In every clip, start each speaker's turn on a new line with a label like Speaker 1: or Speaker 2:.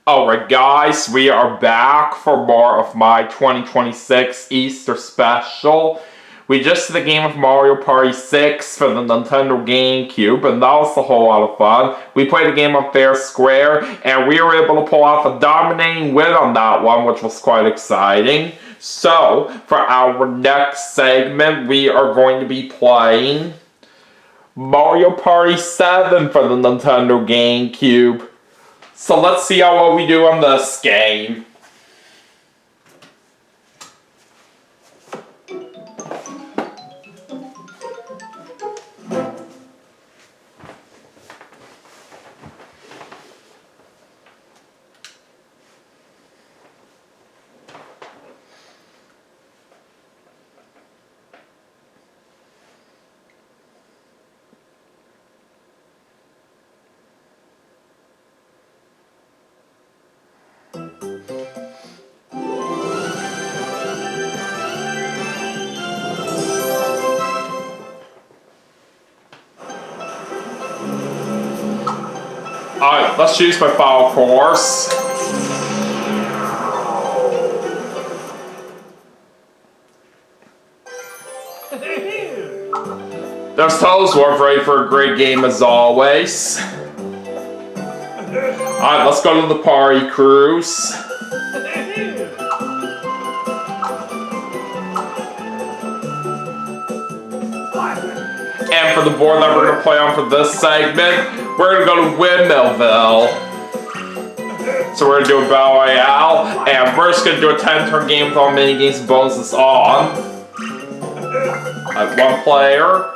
Speaker 1: Alright guys, we are back for more of my 2026 Easter special. We just did a game of Mario Party 6 for the Nintendo GameCube, and that was a whole lot of fun. We played a game on Fair Square, and we were able to pull off a dominating win on that one, which was quite exciting. So, for our next segment, we are going to be playing Mario Party 7 for the Nintendo GameCube. So let's see how well we do on this game. Alright, let's choose my final course. There's Toadsworth, ready for a great game as always. Alright, let's go to the party cruise. And for the board that we're going to play on for this segment, we're going to go to Windmillville. So we're going to do a Battle Royale, and we're just going to do a 10-turn game with all minigames and bonuses on. One player.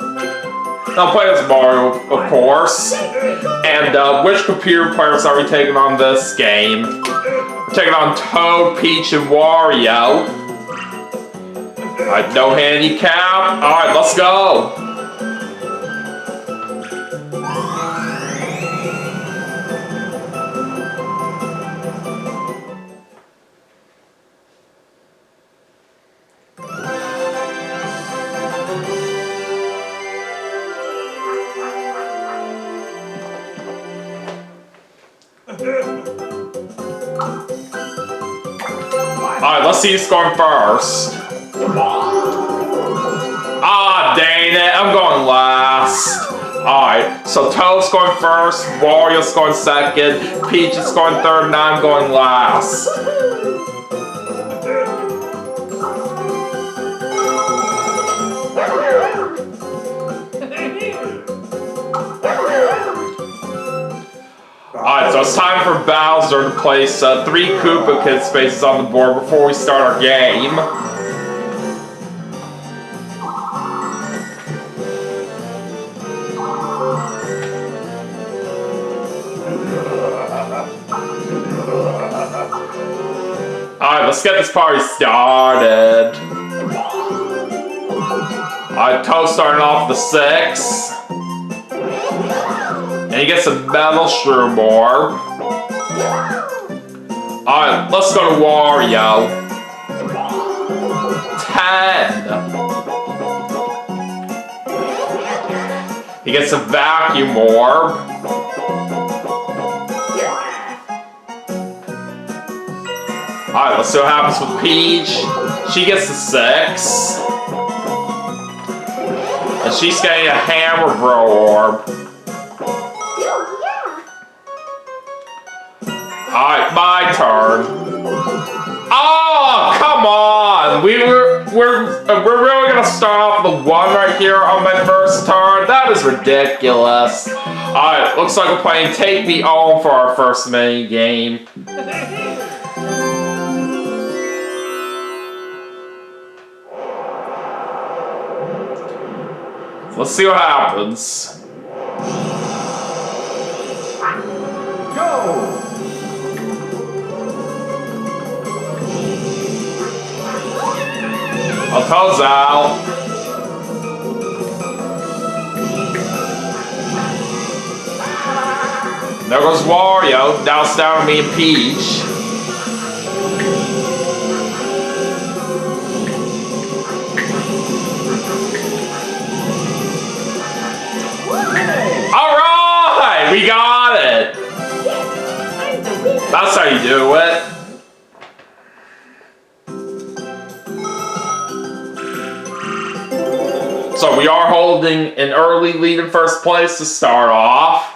Speaker 1: I'll play as Mario, of course. And which computer players are we taking on this game? We're taking on Toad, Peach, and Wario. Alright, no handicap. Alright, let's go. Alright, let's see who's going first. Ah, dang it, I'm going last. Alright, so Toad's going first, Wario's going second, Peach is going third, and I'm going last. Alright, so it's time for Bowser to place 3 Koopa Kid spaces on the board before we start our game. Alright, let's get this party started. Alright, Toad starting off the 6. And he gets a metal shroom orb. Alright, let's go to Wario. 10. He gets a vacuum orb. Alright, let's see what happens with Peach. She gets a 6. And she's getting a hammer bro orb. Alright, my turn. Oh, come on! We're really gonna start off with a 1 right here on my first turn? That is ridiculous. Alright, looks like we're playing Take Me Home for our first mini game. Let's see what happens.
Speaker 2: Go!
Speaker 1: I'll Toad's out. There goes Wario. Now it's down to me and Peach. Alright! We got it! That's how you do it. So we are holding an early lead in first place to start off.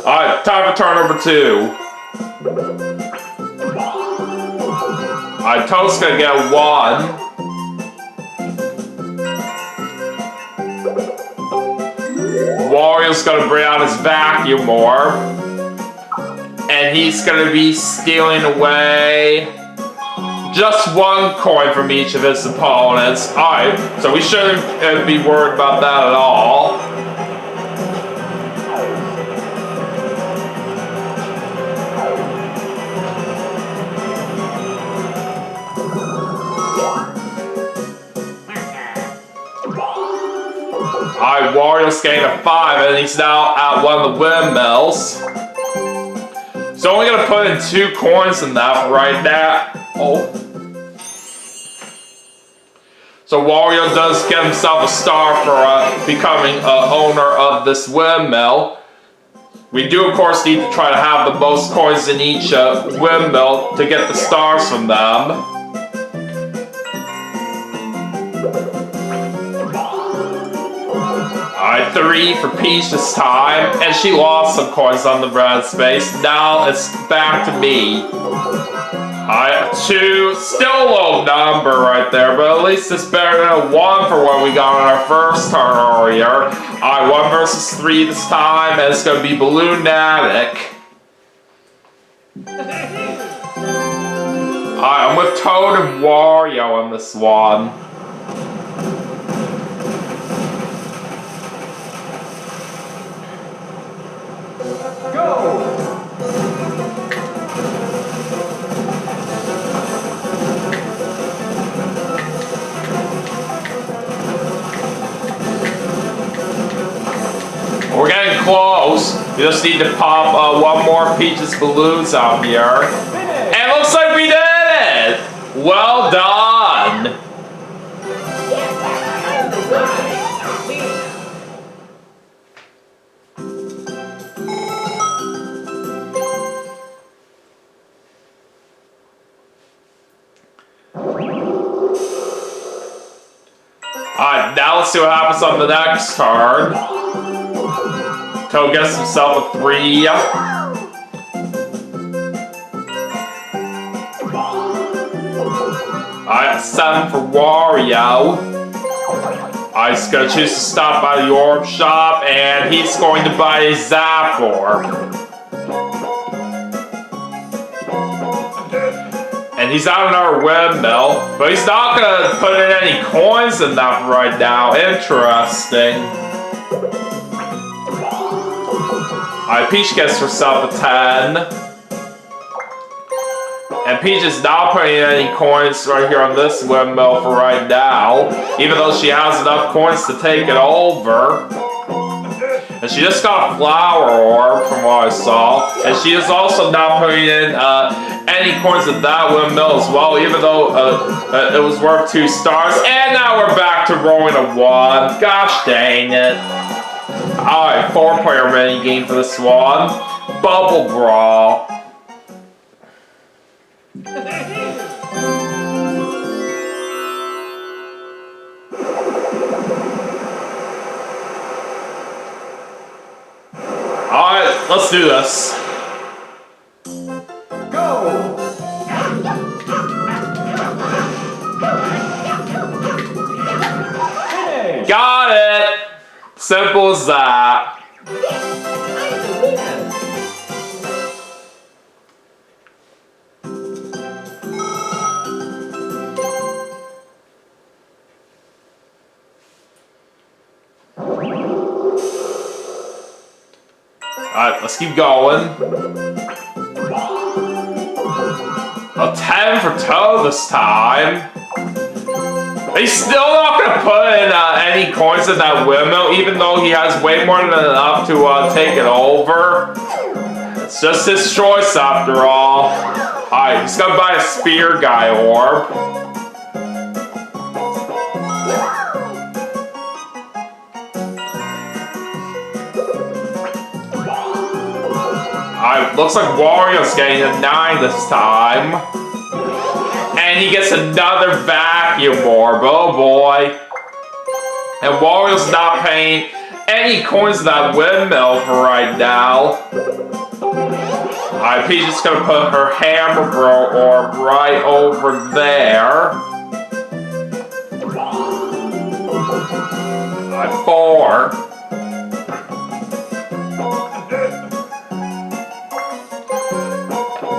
Speaker 1: Alright, time for turn number 2. Alright, Toad's gonna get 1. Wario's gonna bring out his vacuum orb. And he's gonna be stealing away just 1 coin from each of his opponents. Alright, so we shouldn't be worried about that at all. Alright, Wario's getting a 5 and he's now at one of the windmills. He's only gonna put in 2 coins in that right now. Oh. So Wario does get himself a star for becoming owner of this windmill. We do of course need to try to have the most coins in each windmill to get the stars from them. Alright, 3 for Peach this time, and she lost some coins on the red space. Now it's back to me. Alright, 2, still a low number right there, but at least it's better than a 1 for what we got on our first turn earlier. Alright, 1 versus 3 this time, and it's going to be Balloonatic. Alright, I'm with Toad and Wario on this one. We're getting close. We just need to pop 1 more Peach's balloons out here. And it looks like we did it! Well done! Alright, now let's see what happens on the next turn. Toad gets himself a 3. Alright, 7 for Wario. Alright, he's gonna choose to stop by the orb shop, and he's going to buy a Zap Orb. And he's out in our windmill, but he's not gonna put in any coins in that right now. Interesting. Alright, Peach gets herself a 10. And Peach is not putting in any coins right here on this windmill for right now, even though she has enough coins to take it over. And she just got a flower orb from what I saw. And she is also not putting in any coins at that windmill as well, even though it was worth 2 stars. And now we're back to rolling a 1. Gosh dang it. Alright, 4-player minigame for this one. Bubble Brawl. Alright, let's do this. Go! Got it! Simple as that. Alright, let's keep going. A 10 for Toad this time. He's still not going to put in any coins in that windmill, even though he has way more than enough to take it over. It's just his choice after all. Alright, he's going to buy a Spear Guy orb. Looks like Wario's getting a 9 this time. And he gets another vacuum orb, oh boy. And Wario's not paying any coins to that windmill for right now. Peach is gonna put her hammer bro orb right over there. 4.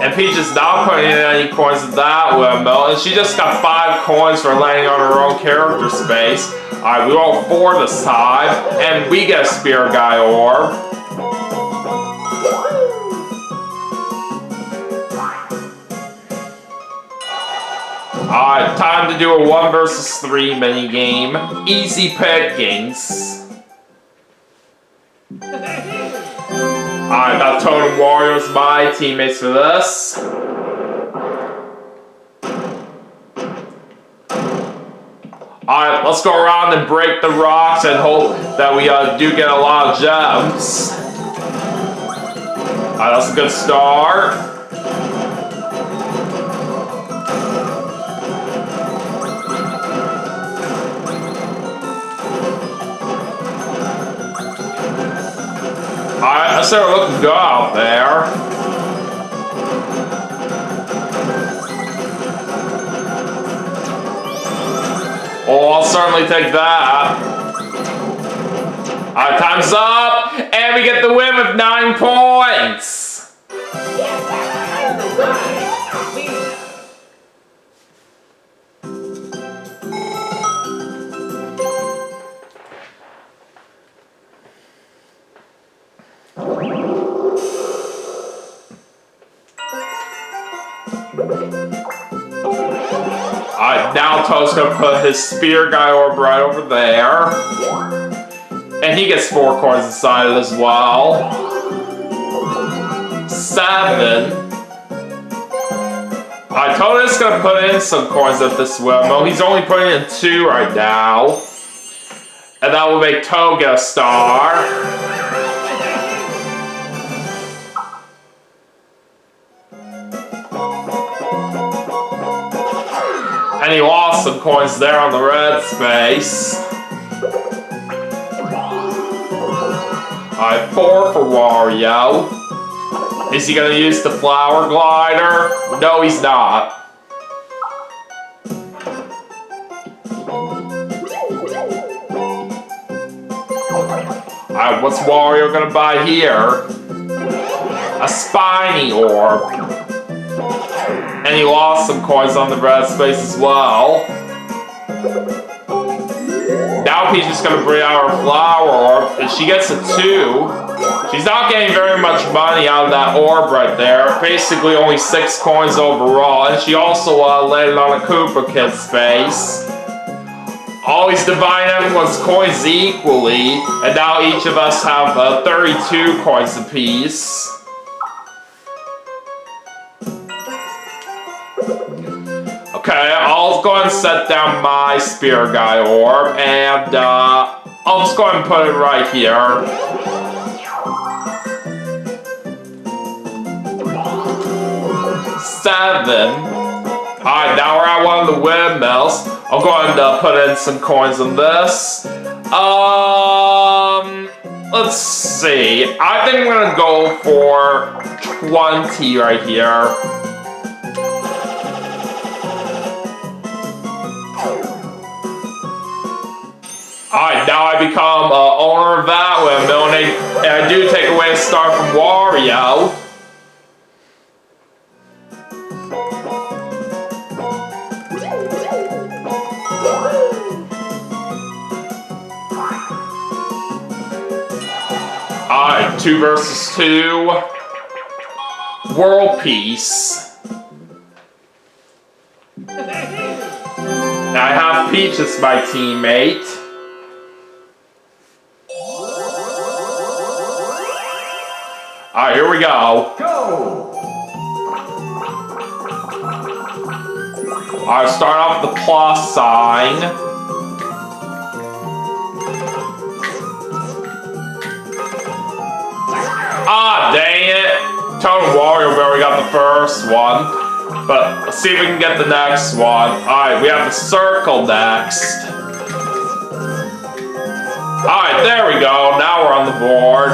Speaker 1: And Peach is not putting in any coins in that windmill, and she just got 5 coins for landing on her own character space. We roll 4 this time, and we get a Spear Guy orb. Time to do a 1 versus 3 minigame. Easy pickings. Got Totem Warriors, my teammates for this. Let's go around and break the rocks and hope that we do get a lot of gems. That's a good start. I started looking good out there. Oh, I'll certainly take that. Time's up, and we get the win with 9 points. Now Toad's gonna put his Spear Guy orb right over there. And he gets 4 coins inside it as well. 7. Toad is gonna put in some coins at this windmill. He's only putting in 2 right now. And that will make Toad get a star. And he lost some coins there on the red space. 4 for Wario. Is he gonna use the flower glider? No, he's not. What's Wario gonna buy here? A spiny orb. And he lost some coins on the red space as well. Now Peach is gonna bring out her flower orb, and she gets a 2. She's not getting very much money out of that orb right there. Basically only 6 coins overall, and she also landed on a Koopa Kid's face. Always dividing everyone's coins equally, and now each of us have 32 coins apiece. Okay, I'll go ahead and set down my Spear Guy orb, and I'll just go ahead and put it right here. Seven. Alright, now we're at one of the windmills. I'll go ahead and put in some coins on this. Let's see. I think I'm gonna go for 20 right here. Alright, now I become owner of that windmill, and I do take away a star from Wario. Alright, 2 versus 2. World Peace. Now I have Peach as my teammate. Alright, here we go.
Speaker 2: Go!
Speaker 1: Alright, start off with the plus sign. Ah, dang it! Toad and Wario already got the first one. But let's see if we can get the next one. Alright, we have the circle next. Alright, there we go. Now we're on the board.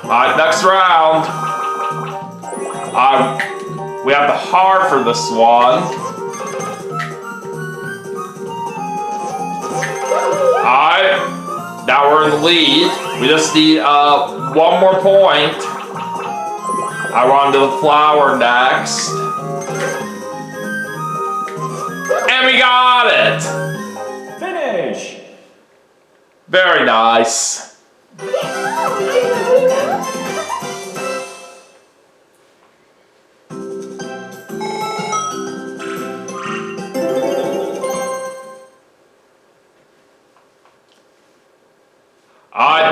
Speaker 1: Alright, next round. We have the heart for this one. Alright, now we're in the lead. We just need one more point. We're on to the flower next. And we got it!
Speaker 2: Finish!
Speaker 1: Very nice.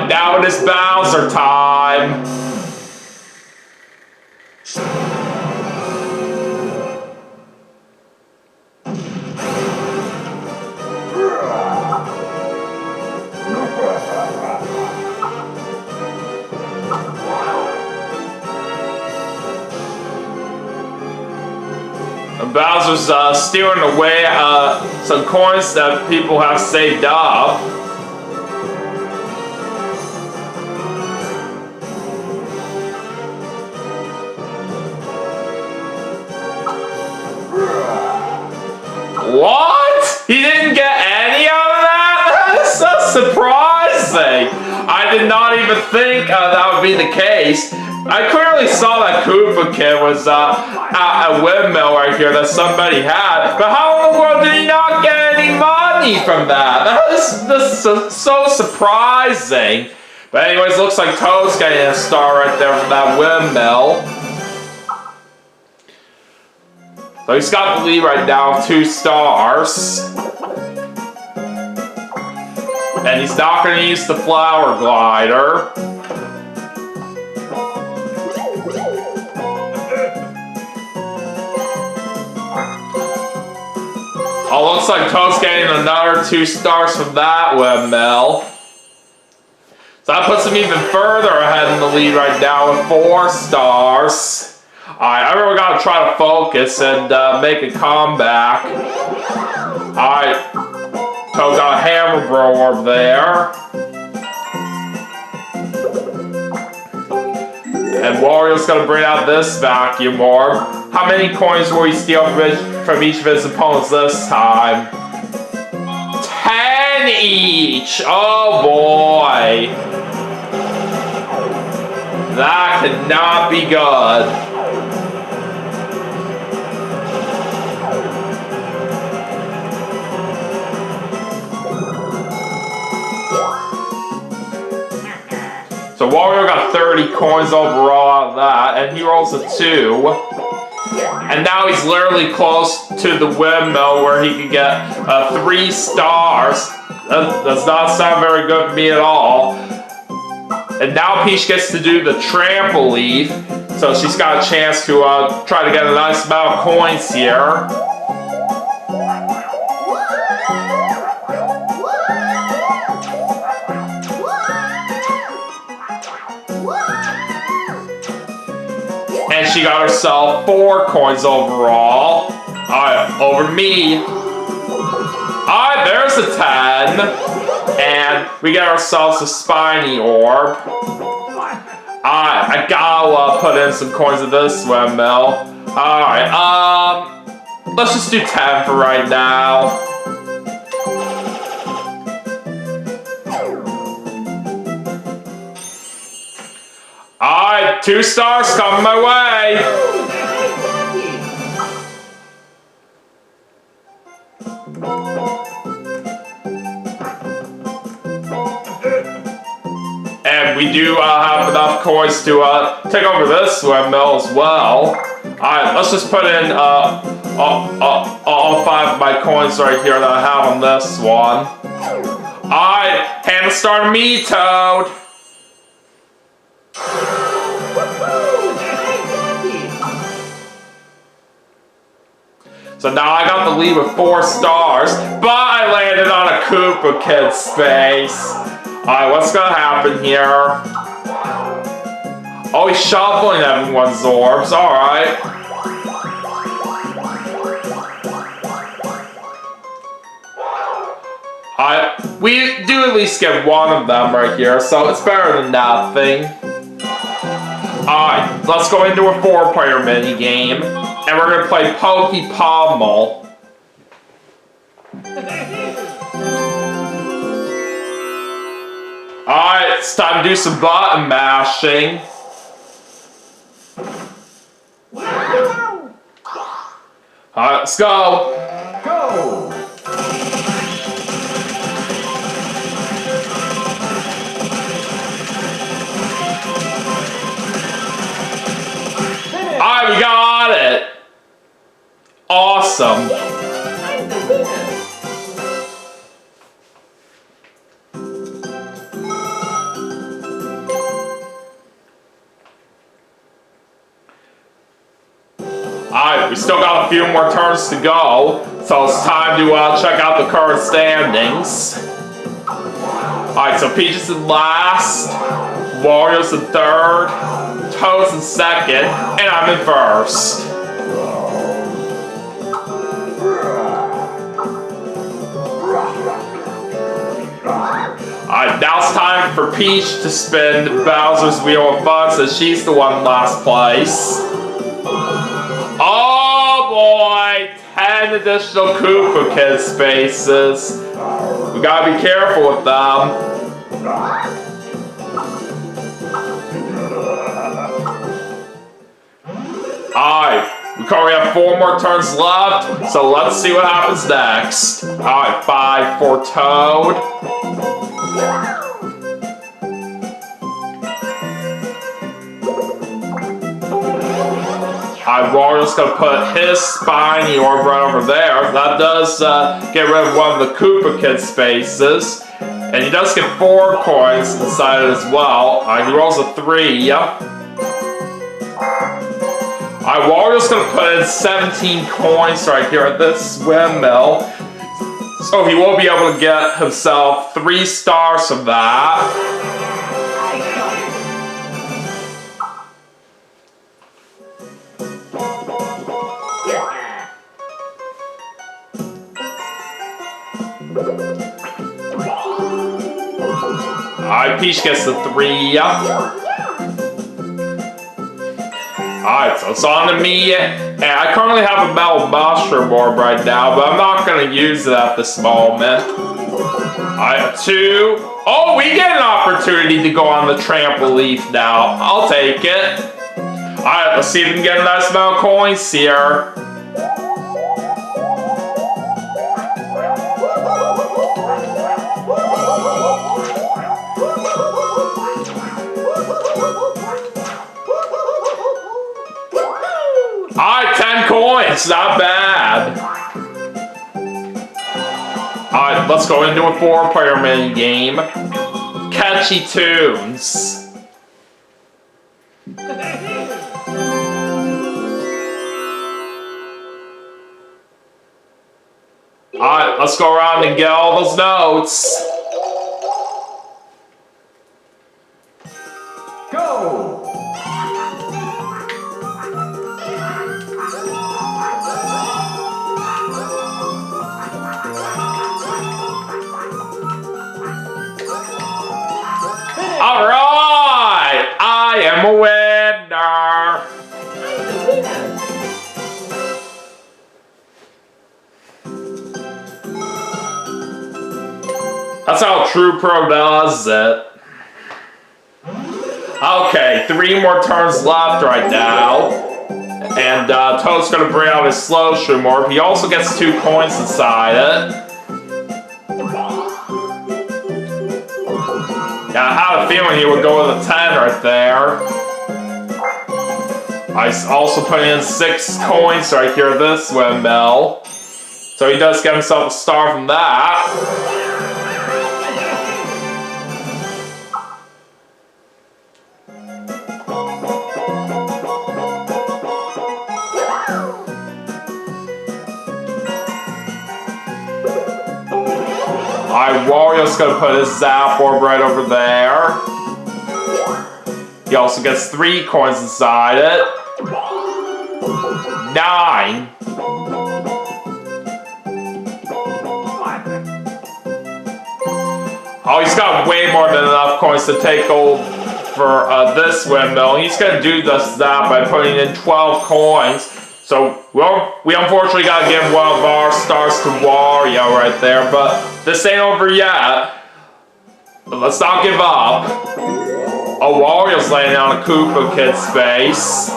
Speaker 1: Now it is Bowser time. And Bowser's stealing away some coins that people have saved up. What? He didn't get any out of that? That is so surprising. I did not even think that would be the case. I clearly saw that Koopa Kid was a windmill right here that somebody had. But how in the world did he not get any money from that? That is so surprising. But anyways, looks like Toad's getting a star right there from that windmill. So he's got the lead right now with 2 stars. And he's not going to use the flower glider. Oh, looks like Toad's getting another 2 stars from that windmill. So that puts him even further ahead in the lead right now with 4 stars. Alright, I really gotta try to focus and make a comeback. Alright, Toad got a hammer bro over there. And Wario's gonna bring out this vacuum orb. How many coins will he steal from each of his opponents this time? 10 each! Oh boy! That could not be good. So Wario got 30 coins overall out of that, and he rolls a 2. And now he's literally close to the windmill where he can get 3 stars. That does not sound very good to me at all. And now Peach gets to do the trampoline, so she's got a chance to try to get a nice amount of coins here. And she got herself 4 coins overall. Alright, over to me. Alright, there's a 10. And we get ourselves a spiny orb. Alright, I gotta put in some coins of this windmill. Alright, let's just do 10 for right now. Alright, 2 stars coming my way. And we do have enough coins to take over this windmill as well. Alright, let's just put in all 5 of my coins right here that I have on this one. Alright, hand the star to me, Toad. So now I got the lead with 4 stars, but I landed on a Koopa Kid space. Alright, what's gonna happen here? Oh, he's shuffling everyone's orbs. Alright. We do at least get one of them right here, so it's better than nothing. Alright, let's go into a 4-player minigame, and we're going to play Pokey Pommel. Alright, it's time to do some button mashing. Alright, let's go.
Speaker 2: Go!
Speaker 1: Alright, we got it! Awesome! Alright, we still got a few more turns to go, so it's time to check out the current standings. Alright, so Peach is in last, Wario's in third, Toad's in second, and I'm in first. Alright, now it's time for Peach to spin Bowser's Wheel of Fun since she's the one in last place. Oh boy! 10 additional Koopa Kid spaces. We gotta be careful with them. Alright, we currently have 4 more turns left, so let's see what happens next. Alright, 5 for Toad. Alright, Wario's gonna put his spiny orb right over there. That does get rid of one of the Koopa Kid spaces. And he does get 4 coins inside it as well. He rolls a 3. Alright, Wario's gonna put in 17 coins right here at this windmill. So he will be able to get himself 3 stars from that. Alright, Peach gets the 3. Alright, so it's on to me. And I currently have a metal mushroom orb right now, but I'm not going to use it at this moment. Alright, 2. Oh, we get an opportunity to go on the trampoline now. I'll take it. Alright, let's see if we can get a nice amount of coins here. Alright, 10 coins, not bad. Alright, let's go into a 4-player mini game. Catchy tunes. Alright, let's go around and get all those notes.
Speaker 2: Go!
Speaker 1: Alright! I am a winner! That's how a true pro does it. Okay, 3 more turns left right now. And Toad's gonna bring out his slow shroom orb. He also gets 2 coins inside it. Yeah, I had a feeling he would go with a 10 right there. I also put in 6 coins right here, this windmill. So he does get himself a star from that. Alright, Wario's gonna put his zap orb right over there. He also gets 3 coins inside it. 9. Oh, he's got way more than enough coins to take over this windmill. He's gonna do just that by putting in 12 coins. So, well, we unfortunately gotta give one of our stars to Wario right there, but this ain't over yet. But let's not give up. Oh, Wario's laying down a Koopa Kid's face.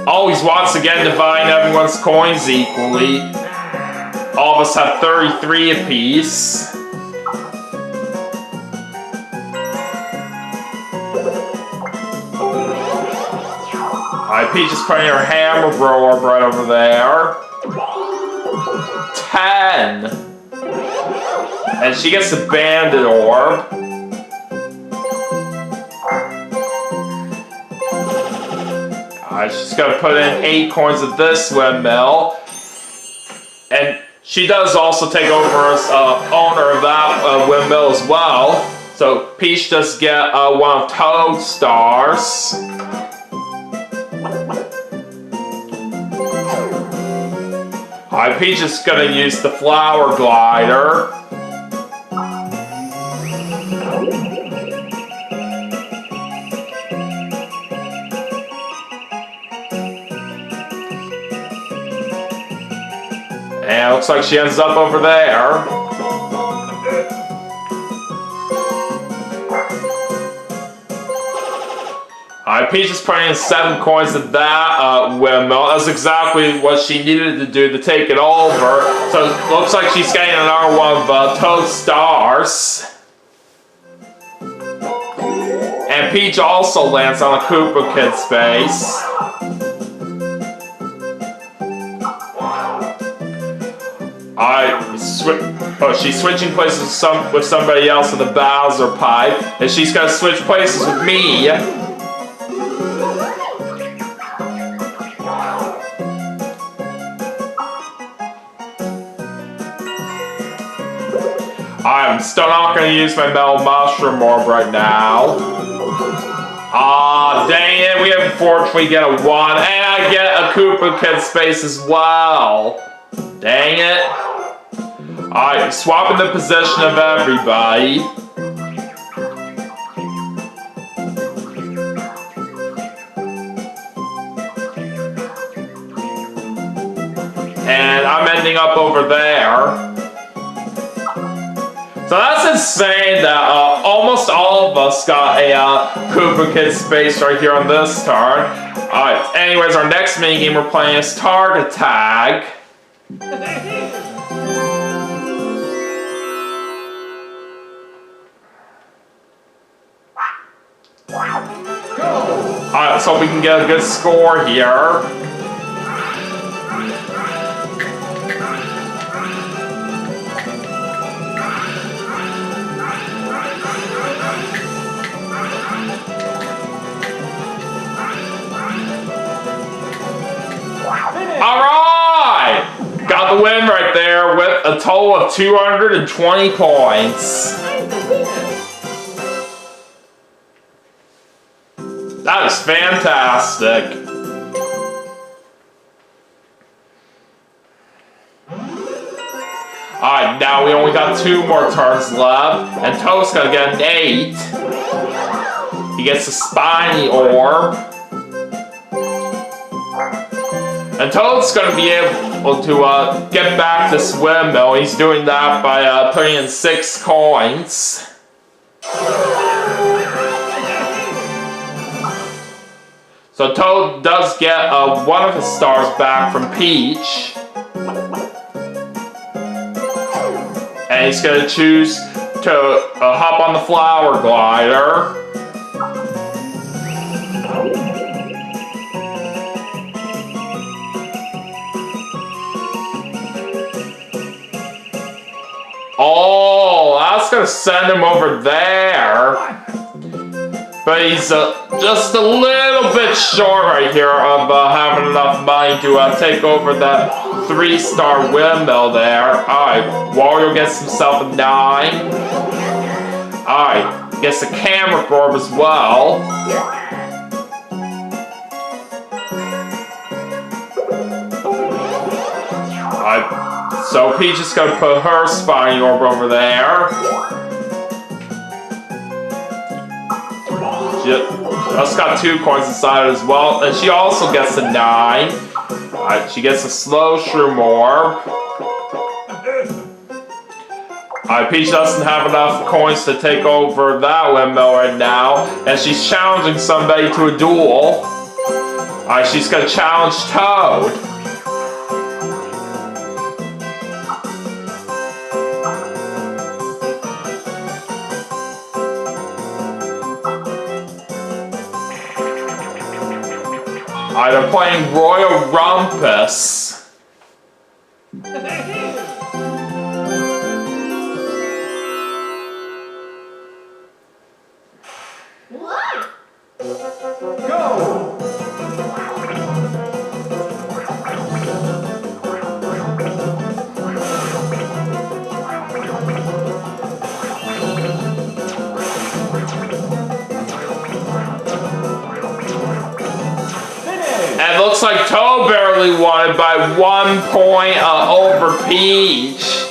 Speaker 1: Oh, he's once again dividing everyone's coins equally. All of us have 33 apiece. Alright, Peach is putting her hammer orb right over there. 10. And she gets the bandit orb. Alright, she's gonna put in 8 coins of this windmill. And she does also take over as owner of that windmill as well. So Peach does get one of Toad's stars. Alright, Peach is gonna use the flower glider. And it looks like she ends up over there. Alright, Peach is putting in 7 coins of that windmill. That's exactly what she needed to do to take it over. So it looks like she's getting another one of Toad's stars. And Peach also lands on a Koopa Kid's face. She's switching places with somebody else in the Bowser pipe, and she's gonna switch places with me. I'm still not gonna use my Metal Mushroom Orb right now. Ah, dang it, we unfortunately get a 1, and I get a Koopa Kid space as well. Dang it. Alright, swapping the position of everybody. And I'm ending up over there. So that's insane that almost all of us got a Koopa Kid space right here on this turn. Alright, anyways, our next minigame we're playing is Target Tag. Alright, let's hope we can get a good score here. Alright! Got the win right there with a total of 220 points. That is fantastic. Alright, now we only got 2 more turns left, and Toad's gonna get an 8. He gets a spiny orb. And Toad's gonna be able to get back this windmill. He's doing that by putting in 6 coins. So Toad does get one of his stars back from Peach. And he's going to choose to hop on the flower glider. Oh, that's going to send him over there. But he's just a little bit short right here of having enough money to take over that 3-star windmill there. Alright, Wario gets himself a 9. Alright, gets a camera orb as well. So Peach is going to put her spiny orb over there. She just got 2 coins inside as well, and she also gets a 9. Alright, she gets a slow shroom orb. Alright, Peach doesn't have enough coins to take over that windmill right now, and she's challenging somebody to a duel. Alright, she's gonna challenge Toad. I'm playing Royal Rumpus.
Speaker 2: What? Go!
Speaker 1: And it looks like Toad barely won it by 1 point over Peach.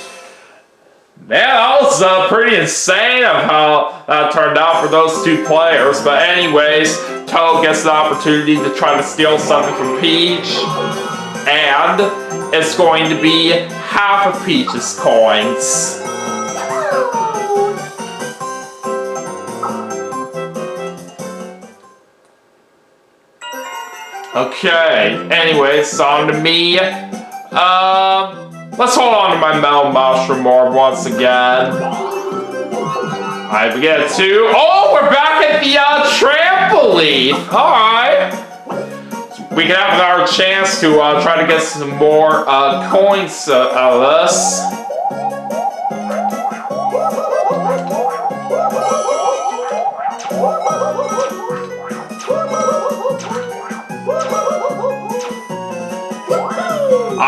Speaker 1: Man, that was pretty insane of how that turned out for those 2 players. But anyways, Toad gets the opportunity to try to steal something from Peach. And it's going to be half of Peach's coins. Okay, anyways, it's on to me. Let's hold on to my Metal Mushroom Orb once again. Alright, we get 2. Oh, we're back at the trampoline! Alright. We can have our chance to try to get some more coins out of this.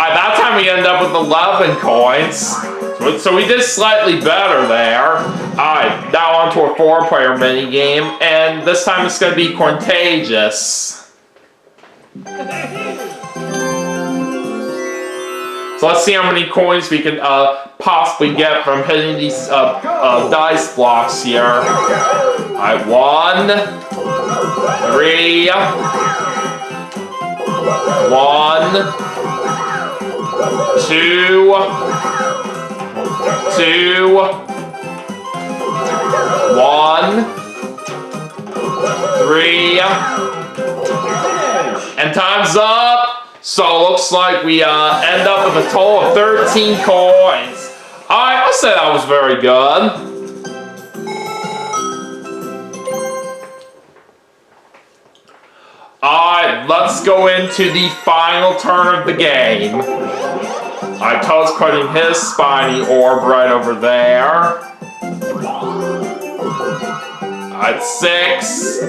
Speaker 1: That time we end up with 11 coins. So we did slightly better there. Alright, now on to a 4-player minigame, and this time it's going to be Contagious. So let's see how many coins we can possibly get from hitting these dice blocks here. Alright, 1, 3, 1, 2, 1, 3, and time's up. So it looks like we end up with a total of 13 coins. Alright, I'll say that was very good. Alright, let's go into the final turn of the game. Alright, Toad's putting his spiny orb right over there. Alright, 6.